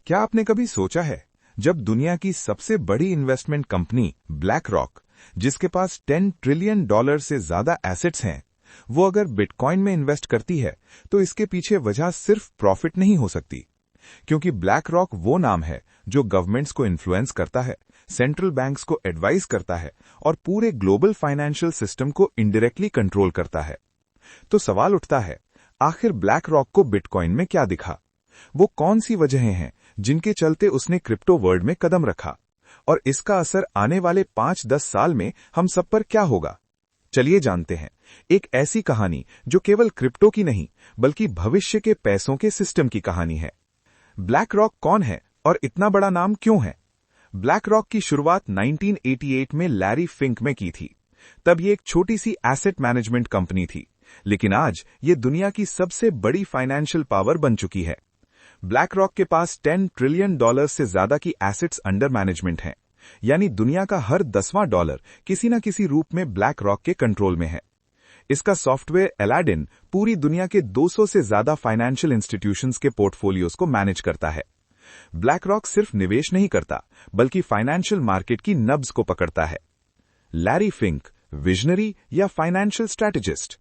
क्या आपने कभी सोचा है, जब दुनिया की सबसे बड़ी इन्वेस्टमेंट कंपनी ब्लैक रॉक, जिसके पास $10 ट्रिलियन से ज्यादा एसेट्स हैं, वो अगर बिटकॉइन में इन्वेस्ट करती है तो इसके पीछे वजह सिर्फ प्रॉफिट नहीं हो सकती। क्योंकि ब्लैक रॉक वो नाम है जो गवर्नमेंट्स को इन्फ्लुएंस करता है, सेंट्रल बैंक्स को एडवाइस करता है और पूरे ग्लोबल फाइनेंशियल सिस्टम को इनडायरेक्टली कंट्रोल करता है। तो सवाल उठता है, आखिर ब्लैक रॉक को बिटकॉइन में क्या दिखा? वो कौन सी वजहें हैं जिनके चलते उसने क्रिप्टो वर्ल्ड में कदम रखा, और इसका असर आने वाले 5-10 साल में हम सब पर क्या होगा? चलिए जानते हैं एक ऐसी कहानी जो केवल क्रिप्टो की नहीं बल्कि भविष्य के पैसों के सिस्टम की कहानी है। ब्लैक रॉक कौन है और इतना बड़ा नाम क्यों है? ब्लैक रॉक की शुरुआत 1988 में लैरी फिंक में की थी। तब ये एक छोटी सी एसेट मैनेजमेंट कंपनी थी, लेकिन आज ये दुनिया की सबसे बड़ी फाइनेंशियल पावर बन चुकी है। ब्लैक रॉक के पास $10 ट्रिलियन से ज्यादा की एसेट्स अंडर मैनेजमेंट हैं, यानी दुनिया का हर 10वां डॉलर किसी न किसी रूप में ब्लैक रॉक के कंट्रोल में है। इसका सॉफ्टवेयर अलादीन पूरी दुनिया के 200 से ज्यादा फाइनेंशियल इंस्टीट्यूशंस के पोर्टफोलियोज को मैनेज करता है। ब्लैक रॉक सिर्फ निवेश नहीं करता, बल्कि फाइनेंशियल मार्केट की नब्ज को पकड़ता है। लैरी फिंक, विजनरी या financial strategist?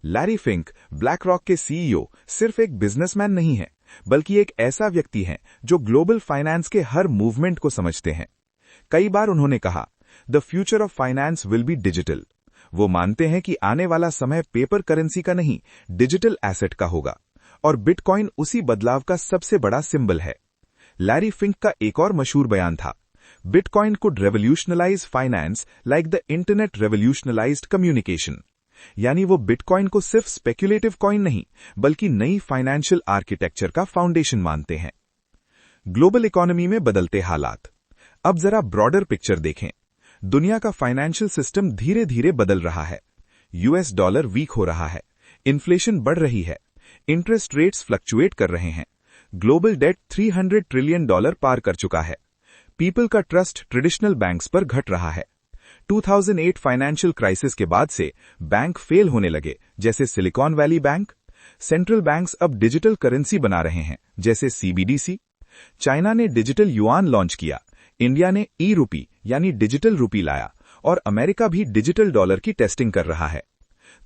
Larry Fink, black rock के सीईओ, सिर्फ एक बिजनेसमैन नहीं है, बल्कि एक ऐसा व्यक्ति है जो ग्लोबल फाइनेंस के हर मूवमेंट को समझते हैं। कई बार उन्होंने कहा, the future of finance will be digital. वो मानते हैं कि आने वाला समय पेपर करेंसी का नहीं, डिजिटल एसेट का होगा, और बिटकॉइन उसी बदलाव का सबसे बड़ा सिंबल है। लैरी फिंक का एक और मशहूर बयान था, bitcoin could revolutionalise finance like the internet revolutionalised communication. यानी वो बिटकॉइन को सिर्फ स्पेक्युलेटिव कॉइन नहीं, बल्कि नई फाइनेंशियल आर्किटेक्चर का फाउंडेशन मानते हैं। ग्लोबल इकोनॉमी में बदलते हालात। अब जरा ब्रॉडर पिक्चर देखें। दुनिया का फाइनेंशियल सिस्टम धीरे धीरे बदल रहा है। यूएस डॉलर वीक हो रहा है, इन्फ्लेशन बढ़ रही है, इंटरेस्ट रेट्स फ्लक्चुएट कर रहे हैं, ग्लोबल डेट $300 ट्रिलियन पार कर चुका है। पीपल का ट्रस्ट ट्रेडिशनल बैंक्स पर घट रहा है। 2008 फाइनेंशियल क्राइसिस के बाद से बैंक फेल होने लगे, जैसे silicon valley bank. Central banks अब डिजिटल करेंसी बना रहे हैं, जैसे सीबीडीसी। चाइना ने डिजिटल युआन लॉन्च किया, इंडिया ने ई रूपी यानी डिजिटल रूपी लाया, और अमेरिका भी डिजिटल डॉलर की टेस्टिंग कर रहा है।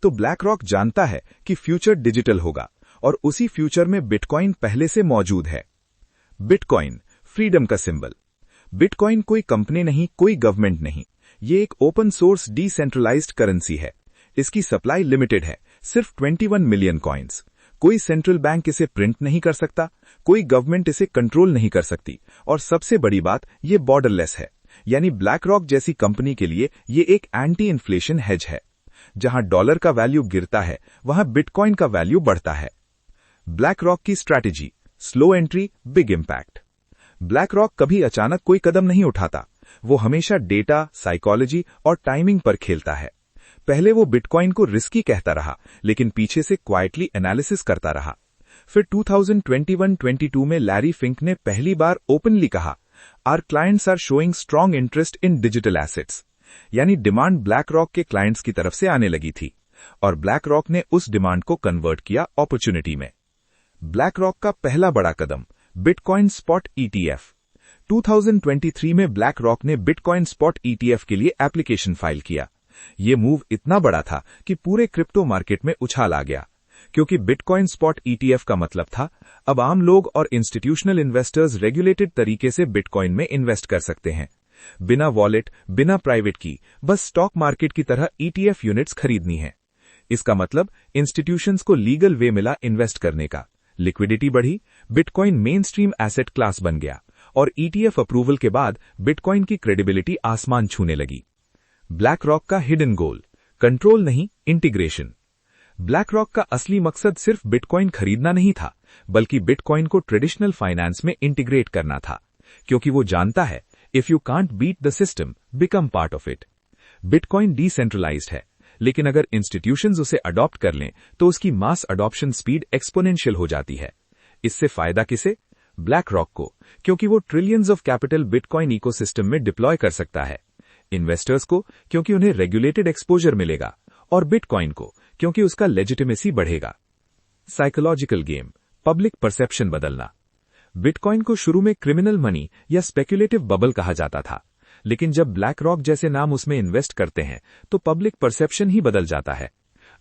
तो ब्लैक रॉक जानता है कि फ्यूचर डिजिटल होगा, और उसी फ्यूचर में बिटकॉइन पहले से मौजूद है। बिटकॉइन, फ्रीडम का सिंबल। बिटकॉइन कोई कंपनी नहीं, कोई गवर्नमेंट नहीं, ये एक ओपन सोर्स डिसेंट्रलाइज्ड करेंसी है। इसकी सप्लाई लिमिटेड है, सिर्फ 21 मिलियन कॉइन्स। कोई सेंट्रल बैंक इसे प्रिंट नहीं कर सकता, कोई गवर्नमेंट इसे कंट्रोल नहीं कर सकती, और सबसे बड़ी बात, ये बॉर्डरलेस है। यानी ब्लैक रॉक जैसी कंपनी के लिए ये एक एंटी इन्फ्लेशन हेज है। जहां डॉलर का वैल्यू गिरता है, वहां बिटकॉइन का वैल्यू बढ़ता है। ब्लैक रॉक की strategy, slow entry, big impact. Black rock कभी अचानक कोई कदम नहीं उठाता, वो हमेशा डेटा, साइकोलॉजी और टाइमिंग पर खेलता है। पहले वो बिटकॉइन को रिस्की कहता रहा, लेकिन पीछे से क्वाइटली एनालिसिस करता रहा। फिर 2021-22 में लैरी फिंक ने पहली बार ओपनली कहा, our clients are showing strong interest in digital assets. यानी डिमांड ब्लैक रॉक के क्लाइंट्स की तरफ से आने लगी थी, और ब्लैक रॉक ने उस डिमांड को कन्वर्ट किया अपॉर्चुनिटी में। ब्लैक रॉक का पहला बड़ा कदम, बिटकॉइन स्पॉट ईटीएफ। 2023 में ब्लैक रॉक ने बिटकॉइन स्पॉट ईटीएफ के लिए एप्लीकेशन फाइल किया। ये मूव इतना बड़ा था कि पूरे क्रिप्टो मार्केट में उछाल आ गया, क्योंकि बिटकॉइन स्पॉट ईटीएफ का मतलब था अब आम लोग और इंस्टीट्यूशनल इन्वेस्टर्स रेगुलेटेड तरीके से बिटकॉइन में इन्वेस्ट कर सकते हैं, बिना वॉलेट, बिना प्राइवेट की, बस स्टॉक मार्केट की तरह ईटीएफ यूनिट्स खरीदनी है। इसका मतलब इंस्टीट्यूशंस को लीगल वे मिला इन्वेस्ट करने का, लिक्विडिटी बढ़ी, bitcoin main stream asset class बन गया, और ईटीएफ अप्रूवल के बाद बिटकॉइन की क्रेडिबिलिटी आसमान छूने लगी। ब्लैक रॉक का हिडन गोल, कंट्रोल नहीं, इंटीग्रेशन। ब्लैक रॉक का असली मकसद सिर्फ बिटकॉइन खरीदना नहीं था, बल्कि बिटकॉइन को ट्रेडिशनल फाइनेंस में इंटीग्रेट करना था, क्योंकि वो जानता है, if you can't beat the system, become part of it. Bitcoin decentralised है, लेकिन अगर इंस्टीट्यूशंस उसे अडॉप्ट कर लें तो उसकी मास अडॉप्शन स्पीड एक्सपोनेंशियल हो जाती है। इससे फायदा किसे? ब्लैक रॉक को, क्योंकि वो trillions of capital bitcoin ecosystem में डिप्लॉय कर सकता है। इन्वेस्टर्स को, क्योंकि उन्हें रेगुलेटेड एक्सपोजर मिलेगा, और बिटकॉइन को, क्योंकि उसका लेजिटिमेसी बढ़ेगा। साइकोलॉजिकल गेम, पब्लिक परसेप्शन बदलना। बिटकॉइन को शुरू में क्रिमिनल मनी या स्पेक्युलेटिव बबल कहा जाता था, लेकिन जब ब्लैक रॉक जैसे नाम उसमें इन्वेस्ट करते हैं तो पब्लिक परसेप्शन ही बदल जाता है।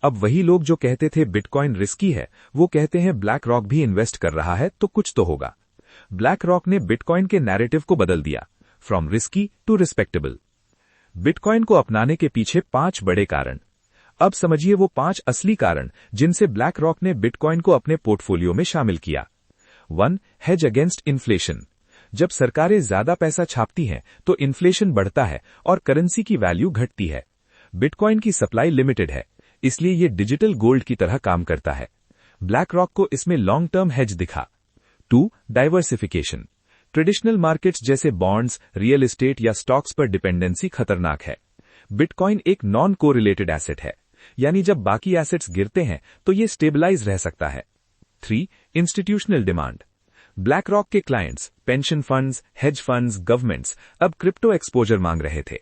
अब वही लोग जो कहते थे बिटकॉइन रिस्की है, वो कहते हैं ब्लैक रॉक भी इन्वेस्ट कर रहा है तो कुछ तो होगा। ब्लैक रॉक ने बिटकॉइन के नैरेटिव को बदल दिया, from risky to respectable. Bitcoin को अपनाने के पीछे 5 बड़े कारण। अब समझिए वो 5 असली कारण जिनसे ब्लैक रॉक ने बिटकॉइन को अपने पोर्टफोलियो में शामिल किया। 1. Hedge against inflation. जब सरकारें ज्यादा पैसा छापती हैं तो इन्फ्लेशन बढ़ता है और करेंसी की वैल्यू घटती है। बिटकॉइन की सप्लाई लिमिटेड है, इसलिए ये डिजिटल गोल्ड की तरह काम करता है। ब्लैक रॉक को इसमें लॉन्ग टर्म हेज दिखा। 2. डाइवर्सिफिकेशन। ट्रेडिशनल मार्केट्स जैसे बॉन्ड्स, रियल एस्टेट या स्टॉक्स पर डिपेंडेंसी खतरनाक है। बिटकॉइन एक नॉन कोरिलेटेड एसेट है, यानी जब बाकी एसेट्स गिरते हैं तो ये स्टेबलाइज रह सकता है। 3. Institutional demand. ब्लैक रॉक के clients, pension funds, hedge funds, governments अब क्रिप्टो एक्सपोजर मांग रहे थे।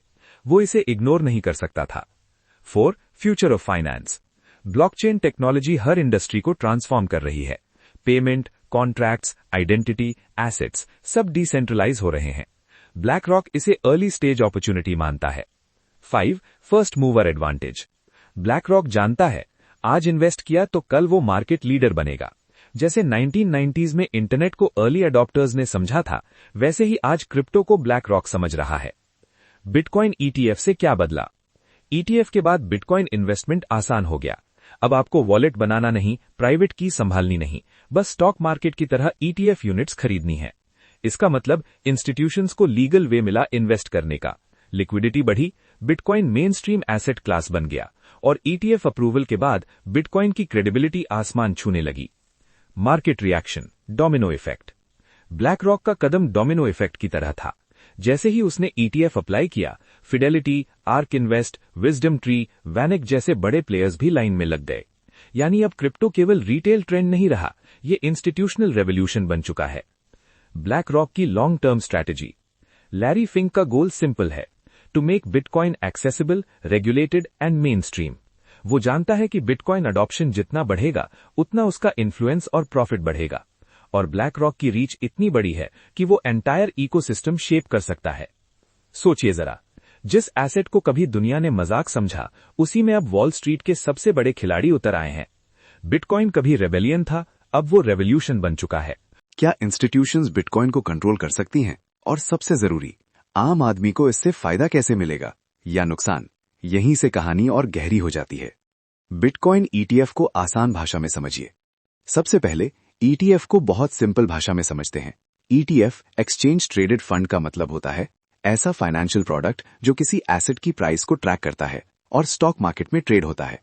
वो इसे इग्नोर नहीं कर सकता था। 4. Future of finance. Blockchain technology हर इंडस्ट्री को ट्रांसफॉर्म कर रही है। पेमेंट, कॉन्ट्रैक्ट्स, आइडेंटिटी, एसेट्स सब डिसेंट्रलाइज हो रहे हैं। ब्लैक रॉक इसे अर्ली स्टेज अपॉर्चुनिटी मानता है। 5. First mover advantage. BlackRock जानता है आज इन्वेस्ट किया तो कल वो मार्केट लीडर बनेगा। जैसे 1990s में इंटरनेट को अर्ली अडॉप्टर्स ने समझा था, वैसे ही आज क्रिप्टो को ब्लैक रॉक समझ रहा है। बिटकॉइन ईटीएफ से क्या बदला? ईटीएफ के बाद बिटकॉइन इन्वेस्टमेंट आसान हो गया। अब आपको वॉलेट बनाना नहीं, प्राइवेट की संभालनी नहीं, बस स्टॉक मार्केट की तरह ईटीएफ यूनिट्स खरीदनी है। इसका मतलब इंस्टीट्यूशंस को लीगल वे मिला इन्वेस्ट करने का, लिक्विडिटी बढ़ी, bitcoin main stream asset class बन गया और ईटीएफ अप्रूवल के बाद बिटकॉइन की क्रेडिबिलिटी आसमान छूने लगी। Market reaction, domino effect. Black rock का कदम डोमिनो इफेक्ट की तरह था। जैसे ही उसने ईटीएफ अप्लाई किया, Fidelity, arc invest, wisdom tree, Vanik जैसे बड़े प्लेयर्स भी लाइन में लग गए। यानी अब क्रिप्टो केवल रिटेल ट्रेंड नहीं रहा, ये इंस्टीट्यूशनल रेवोल्यूशन बन चुका है। ब्लैक रॉक की long term strategy. Larry Fink का गोल सिंपल है, to make bitcoin accessible, regulated and mainstream. वो जानता है कि बिटकॉइन अडॉप्शन जितना बढ़ेगा उतना उसका इन्फ्लुएंस और प्रॉफिट बढ़ेगा, और ब्लैक रॉक की रीच इतनी बड़ी है कि वो एंटायर इकोसिस्टम शेप कर सकता है। सोचिए जरा, जिस एसेट को कभी दुनिया ने मजाक समझा, उसी में अब वॉल स्ट्रीट के सबसे बड़े खिलाड़ी उतर आए हैं। बिटकॉइन कभी रेबेलियन था, अब वो रेवोल्यूशन बन चुका है। क्या इंस्टीट्यूशंस बिटकॉइन को कंट्रोल कर सकती हैं? और सबसे जरूरी, आम आदमी को इससे फायदा कैसे मिलेगा या नुकसान? यहीं से कहानी और गहरी हो जाती है। बिटकॉइन ईटीएफ को आसान भाषा में समझिए। सबसे पहले ईटीएफ को बहुत सिंपल भाषा में समझते हैं। ईटीएफ एक्सचेंज ट्रेडेड फंड का मतलब होता है ऐसा फाइनेंशियल प्रोडक्ट जो किसी एसेट की प्राइस को ट्रैक करता है और स्टॉक मार्केट में ट्रेड होता है।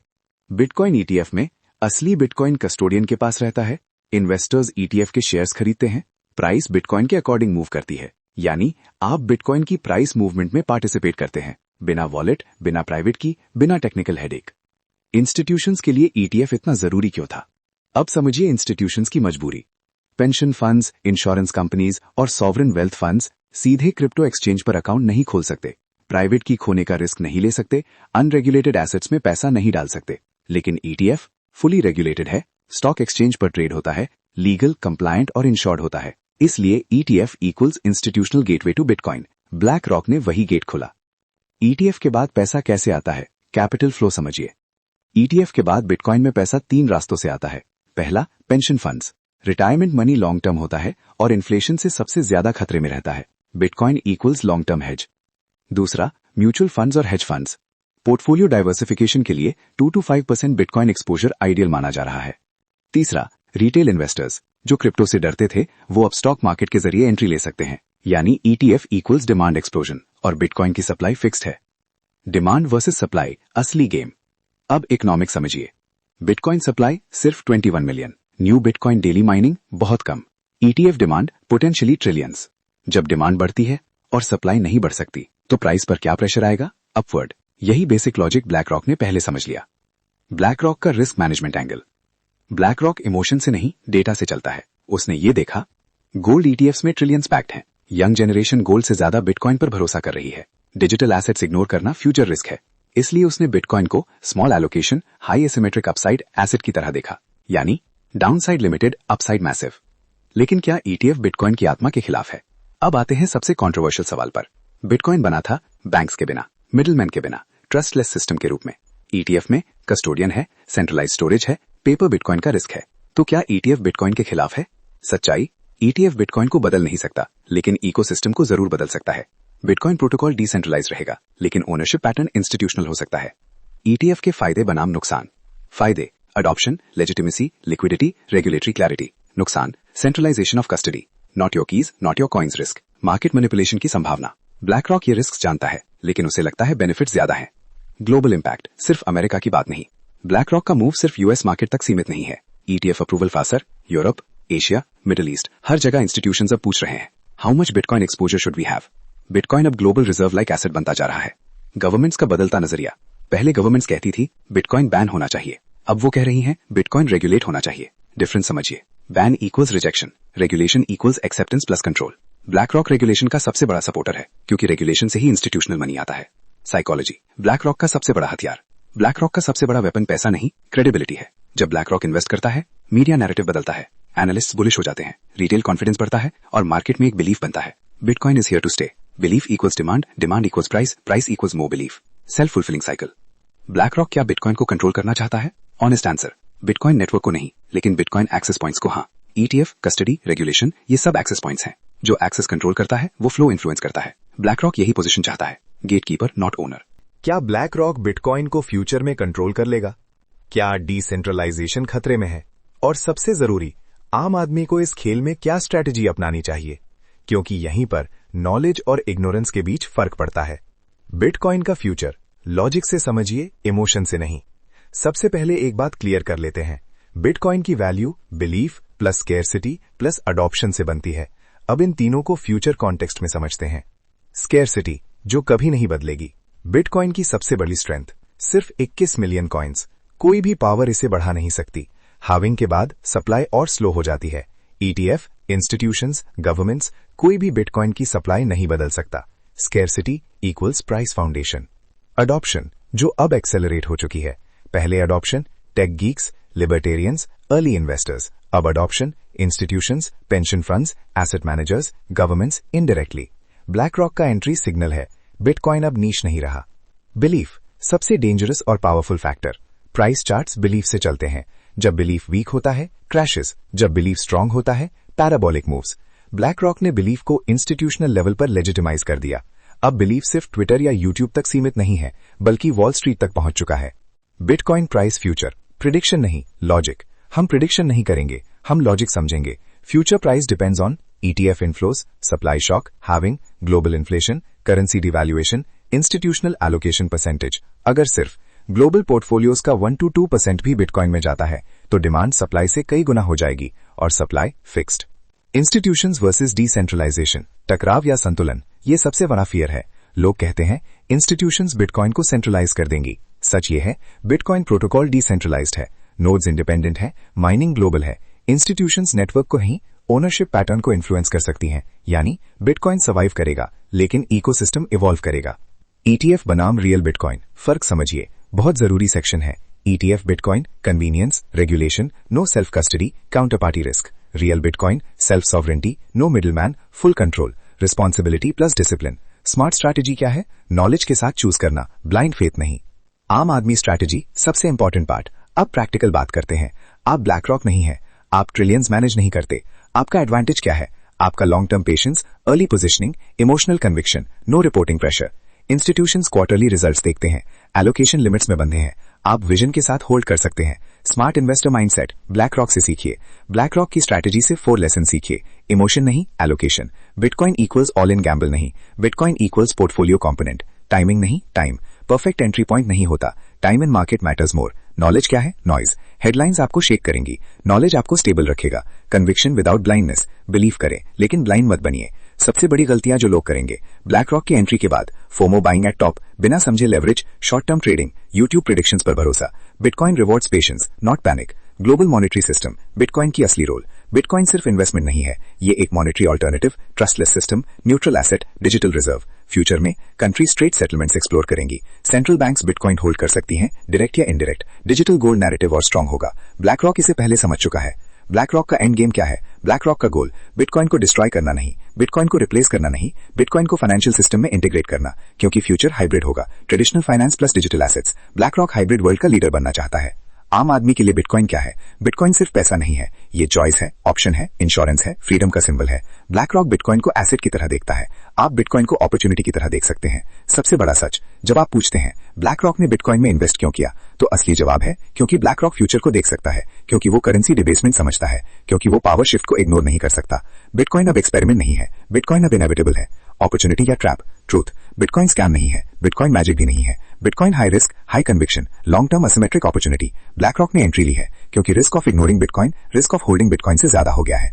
बिटकॉइन ईटीएफ में असली बिटकॉइन कस्टोडियन के पास रहता है। इन्वेस्टर्स ईटीएफ के शेयर्स खरीदते हैं। प्राइस बिटकॉइन के अकॉर्डिंग मूव करती है, यानी आप बिटकॉइन की प्राइस मूवमेंट में पार्टिसिपेट करते हैं, बिना वॉलेट, बिना प्राइवेट की, बिना टेक्निकल हेडेक। इंस्टीट्यूशंस के लिए ईटीएफ इतना जरूरी क्यों था? अब समझिए इंस्टीट्यूशंस की मजबूरी। पेंशन फंड्स, इंश्योरेंस कंपनीज और सॉवरेन वेल्थ फंड्स सीधे क्रिप्टो एक्सचेंज पर अकाउंट नहीं खोल सकते, प्राइवेट की खोने का रिस्क नहीं ले सकते, अनरेगुलेटेड एसेट्स में पैसा नहीं डाल सकते। लेकिन ईटीएफ फुली रेगुलेटेड है, स्टॉक एक्सचेंज पर ट्रेड होता है, लीगल, कंप्लायंट और इंश्योर्ड होता है। इसलिए ETF equals institutional gateway to bitcoin. BlackRock ने वही गेट खोला। ईटीएफ के बाद पैसा कैसे आता है? कैपिटल फ्लो समझिए। ईटीएफ के बाद बिटकॉइन में पैसा 3 रास्तों से आता है। पहला, pension funds. Retirement money long term होता है और इन्फ्लेशन से सबसे ज्यादा खतरे में रहता है। Bitcoin equals long term hedge. दूसरा, म्यूचुअल फंड्स और हेज फंड्स। पोर्टफोलियो डाइवर्सिफिकेशन के लिए 2 to 5% बिटकॉइन एक्सपोजर आइडियल माना जा रहा है। तीसरा, रिटेल इन्वेस्टर्स जो क्रिप्टो से डरते थे, वो अब स्टॉक मार्केट के जरिए एंट्री ले सकते हैं। यानी ईटीएफ इक्वल्स डिमांड एक्सप्लोजन और बिटकॉइन की सप्लाई फिक्स्ड है। डिमांड वर्सेस सप्लाई असली गेम। अब इकोनॉमिक समझिए। बिटकॉइन सप्लाई सिर्फ 21 million, new bitcoin daily mining बहुत कम, ईटीएफ डिमांड पोटेंशियली ट्रिलियंस। जब डिमांड बढ़ती है और सप्लाई नहीं बढ़ सकती तो प्राइस पर क्या प्रेशर आएगा? अपवर्ड। यही बेसिक लॉजिक ब्लैक रॉक ने पहले समझ लिया। ब्लैक रॉक का risk management angle. Black rock emotion से नहीं, डेटा से चलता है। उसने ये देखा, गोल्ड ईटीएफ्स में ट्रिलियंस पैक्ड हैं, यंग जनरेशन गोल्ड से ज्यादा बिटकॉइन पर भरोसा कर रही है, डिजिटल एसेट्स इग्नोर करना फ्यूचर रिस्क है। इसलिए उसने बिटकॉइन को small allocation, high asymmetric upside asset की तरह देखा, यानी डाउनसाइड लिमिटेड, अपसाइड मैसिव। लेकिन क्या ईटीएफ बिटकॉइन की आत्मा के खिलाफ है? अब आते हैं सबसे कंट्रोवर्शियल सवाल पर। बिटकॉइन बना था बैंक्स के बिना, मिडिलमैन के बिना, ट्रस्टलेस सिस्टम के रूप में। ईटीएफ में कस्टोडियन है, सेंट्रलाइज स्टोरेज है, पेपर बिटकॉइन का रिस्क है। तो क्या ईटीएफ बिटकॉइन के खिलाफ है? सच्चाई, ईटीएफ बिटकॉइन को बदल नहीं सकता, लेकिन इकोसिस्टम को जरूर बदल सकता है। बिटकॉइन प्रोटोकॉल डिसेंट्रलाइज रहेगा, लेकिन ओनरशिप पैटर्न इंस्टीट्यूशनल हो सकता है। ईटीएफ के फायदे बनाम नुकसान। फायदे: adoption, legitimacy, liquidity, regulatory clarity. नुकसान: centralisation of custody, not your keys, not your coins risk, market manipulation की संभावना। ब्लैक रॉक ये रिस्क जानता है, लेकिन उसे लगता है बेनिफिट ज्यादा है। ग्लोबल इंपैक्ट, सिर्फ अमेरिका की बात नहीं। ब्लैक रॉक का मूव सिर्फ यूएस मार्केट तक सीमित नहीं है। ईटीएफ अप्रूवल फासर, यूरोप, एशिया, मिडिल ईस्ट, हर जगह इंस्टीट्यूशंस अब पूछ रहे हैं, how much bitcoin exposure should we have? Bitcoin अब ग्लोबल रिजर्व लाइक एसेट बनता जा रहा है। गवर्नमेंट्स का बदलता नजरिया। पहले गवर्नमेंट्स कहती थी बिटकॉइन बैन होना चाहिए, अब वो कह रही हैं बिटकॉइन रेगुलेट होना चाहिए। डिफरेंस समझिए। Ban equals rejection, regulation equals acceptance plus control. Black rock regulation का सबसे बड़ा सपोर्टर है, क्योंकि रेगुलेशन से ही इंस्टीट्यूशनल मनी आता है। साइकोलॉजी, ब्लैक रॉक का सबसे बड़ा हथियार। ब्लैक रॉक का सबसे बड़ा वेपन पैसा नहीं, क्रेडिबिलिटी है। जब ब्लैक रॉक इन्वेस्ट करता है, मीडिया नैरेटिव बदलता है, एनालिस्ट्स बुलिश हो जाते हैं, रिटेल कॉन्फिडेंस बढ़ता है और मार्केट में एक बिलीफ बनता है, bitcoin is here to stay. Belief equals demand, demand equals price, price equals more belief. Self fulfilling cycle. BlackRock क्या बिटकॉइन को कंट्रोल करना चाहता है? ऑनेस्ट आंसर, बिटकॉइन नेटवर्क को नहीं, लेकिन बिटकॉइन एक्सेस पॉइंट्स को हाँ। ईटीएफ, कस्टडी, रेगुलेशन, ये सब एक्सेस पॉइंट्स हैं। जो एक्सेस कंट्रोल करता है वो फ्लो इन्फ्लुएंस करता है। ब्लैक रॉक यही पोजीशन चाहता है, गेटकीपर नॉट ओनर। क्या ब्लैक रॉक बिटकॉइन को फ्यूचर में कंट्रोल कर लेगा? क्या डिसेंट्रलाइजेशन खतरे में है? और सबसे जरूरी, आम आदमी को इस खेल में क्या स्ट्रैटेजी अपनानी चाहिए? क्योंकि यहीं पर नॉलेज और इग्नोरेंस के बीच फर्क पड़ता है। बिटकॉइन का फ्यूचर लॉजिक से समझिए, इमोशन से नहीं। सबसे पहले एक बात क्लियर कर लेते हैं, बिटकॉइन की value belief plus scarcity plus adoption से बनती है। अब इन तीनों को फ्यूचर कॉन्टेक्स्ट में समझते हैं। स्केर्सिटी, जो कभी नहीं बदलेगी। बिटकॉइन की सबसे बड़ी स्ट्रेंथ, सिर्फ 21 मिलियन कॉइन्स, कोई भी पावर इसे बढ़ा नहीं सकती। हाविंग के बाद सप्लाई और स्लो हो जाती है। ईटीएफ, इंस्टीट्यूशंस, गवर्नमेंट्स, कोई भी बिटकॉइन की सप्लाई नहीं बदल सकता। Scarcity equals price foundation. Adoption, जो अब एक्सेलरेट हो चुकी है। पहले adoption tech geeks, libertarians, early investors. अब adoption institutions, pension funds, asset managers, governments indirectly. BlackRock का एंट्री सिग्नल है, बिटकॉइन अब नीश नहीं रहा। बिलीफ, सबसे डेंजरस और powerful factor. Price charts belief से चलते हैं। जब बिलीफ वीक होता है, क्रैशेस। जब बिलीफ स्ट्रांग होता है, पैराबोलिक मूव्स। ब्लैक रॉक ने बिलीफ को इंस्टीट्यूशनल लेवल पर लेजिटिमाइज कर दिया। अब बिलीफ सिर्फ ट्विटर या यूट्यूब तक सीमित नहीं है, बल्कि वॉल स्ट्रीट तक पहुंच चुका है। बिटकॉइन प्राइस फ्यूचर, प्रिडिक्शन नहीं, लॉजिक। हम प्रिडिक्शन नहीं करेंगे, हम लॉजिक समझेंगे। Future price depends on ETF inflows, supply shock, having, global inflation, currency devaluation, institutional allocation percentage. अगर सिर्फ ग्लोबल पोर्टफोलियोज का 1 to 2% भी बिटकॉइन में जाता है, तो डिमांड सप्लाई से कई गुना हो जाएगी और supply fixed. Institutions versus decentralization, टकराव या संतुलन, ये सबसे बड़ा फियर है। लोग कहते हैं इंस्टीट्यूशंस बिटकॉइन को सेंट्रलाइज कर देंगी। सच ये है, बिटकॉइन प्रोटोकॉल डिसेंट्रलाइज्ड है, नोड्स इंडिपेंडेंट है, माइनिंग ग्लोबल है। इंस्टीट्यूशंस नेटवर्क को ही ओनरशिप पैटर्न को इन्फ्लुएंस कर सकती हैं, यानी बिटकॉइन सर्वाइव करेगा, लेकिन इकोसिस्टम इवॉल्व करेगा। ETF बनाम रियल बिटकॉइन, फर्क समझिए, बहुत जरूरी सेक्शन है। ETF bitcoin, convenience, regulation, no self custody, counter party risk. Real bitcoin, self sovereignty, no middleman, full control, responsibility plus discipline. Smart strategy क्या है? नॉलेज के साथ चूज करना, ब्लाइंड फेथ नहीं। आम आदमी स्ट्रैटेजी, सबसे इंपॉर्टेंट पार्ट। अब प्रैक्टिकल बात करते हैं। आप ब्लैक रॉक नहीं है, आप ट्रिलियंस मैनेज नहीं करते। आपका एडवांटेज क्या है? आपका long term patience, early positioning, emotional conviction, no reporting pressure. Institutions quarterly results देखते हैं, एलोकेशन लिमिट्स में बंधे हैं। आप विजन के साथ होल्ड कर सकते हैं। Smart investor mindset, black rock से सीखिए। ब्लैक रॉक की स्ट्रैटेजी से 4 लेसन सीखिए। इमोशन नहीं, allocation. Bitcoin equals all in gamble नहीं, bitcoin equals portfolio component. Timing नहीं, टाइम। परफेक्ट एंट्री पॉइंट नहीं होता, time in market matters more. Knowledge क्या है? नॉइज। हेडलाइंस आपको शेक करेंगी, नॉलेज आपको स्टेबल रखेगा। कन्विक्शन विदाउट ब्लाइंडनेस, बिलीव करें लेकिन ब्लाइंड मत बनिए। सबसे बड़ी गलतियां जो लोग करेंगे, ब्लैक रॉक की एंट्री के बाद फोमो बाइंग एट टॉप, बिना समझे leverage, short term trading, YouTube predictions पर भरोसा। Bitcoin rewards patience, not panic. Global monetary system, bitcoin की असली रोल। बिटकॉइन सिर्फ इन्वेस्टमेंट नहीं है, ये एक monetary alternative, trustless system, neutral asset, digital reserve. Future में कंट्री स्ट्रेट सेटलमेंट्स एक्सप्लोर करेंगी। सेंट्रल बैंक्स बिटकॉइन होल्ड कर सकती हैं, डायरेक्ट या इनडायरेक्ट। डिजिटल गोल्ड नैरेटिव और स्ट्रांग होगा। ब्लैक रॉक इसे पहले समझ चुका है। ब्लैक रॉक का एंड गेम क्या है? ब्लैक रॉक का गोल बिटकॉइन को डिस्ट्रॉय करना नहीं, बिटकॉइन को रिप्लेस करना नहीं, बिटकॉइन को फाइनेंशियल सिस्टम में इंटीग्रेट करना, क्योंकि फ्यूचर हाइब्रिड होगा, traditional finance plus digital assets. Black rock hybrid world का लीडर बनना चाहता है। आम आदमी के लिए बिटकॉइन क्या है? बिटकॉइन सिर्फ पैसा नहीं है, ये चॉइस है, ऑप्शन है, इंश्योरेंस है, फ्रीडम का सिंबल है। ब्लैक रॉक बिटकॉइन को एसेट की तरह देखता है, आप बिटकॉइन को अपॉर्चुनिटी की तरह देख सकते हैं। सबसे बड़ा सच, जब आप पूछते हैं ब्लैक रॉक ने बिटकॉइन में इन्वेस्ट क्यों किया, तो असली जवाब है क्योंकि ब्लैक रॉक फ्यूचर को देख सकता है, क्योंकि वो करेंसी डिबेसमेंट समझता है, क्योंकि वो पावर शिफ्ट को इग्नोर नहीं कर सकता। बिटकॉइन अब एक्सपेरिमेंट नहीं है, बिटकॉइन अब इनएविटेबल है। अपॉर्चुनिटी या ट्रैप? ट्रूथ, बिटकॉइन स्कैम नहीं है, बिटकॉइन मैजिक भी नहीं है। Bitcoin high risk, high conviction, long term asymmetric opportunity. Black rock ने एंट्री ली है क्योंकि risk of ignoring bitcoin risk of holding bitcoin से ज्यादा हो गया है।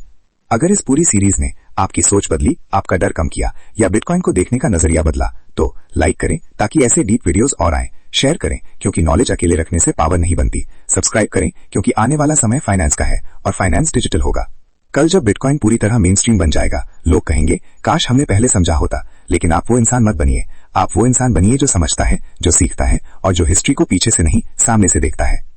अगर इस पूरी सीरीज ने आपकी सोच बदली, आपका डर कम किया या बिटकॉइन को देखने का नजरिया बदला, तो लाइक करें ताकि ऐसे डीप वीडियोस और आएं। शेयर करें क्योंकि नॉलेज अकेले रखने से पावर नहीं बनती। सब्सक्राइब करें क्योंकि आने वाला समय फाइनेंस का है और फाइनेंस डिजिटल होगा। कल जब बिटकॉइन पूरी तरह मेन स्ट्रीम बन जाएगा, लोग कहेंगे काश हमने पहले समझा होता। लेकिन आप वो इंसान मत बनिए, आप वो इंसान बनिए जो समझता है, जो सीखता है और जो हिस्ट्री को पीछे से नहीं सामने से देखता है।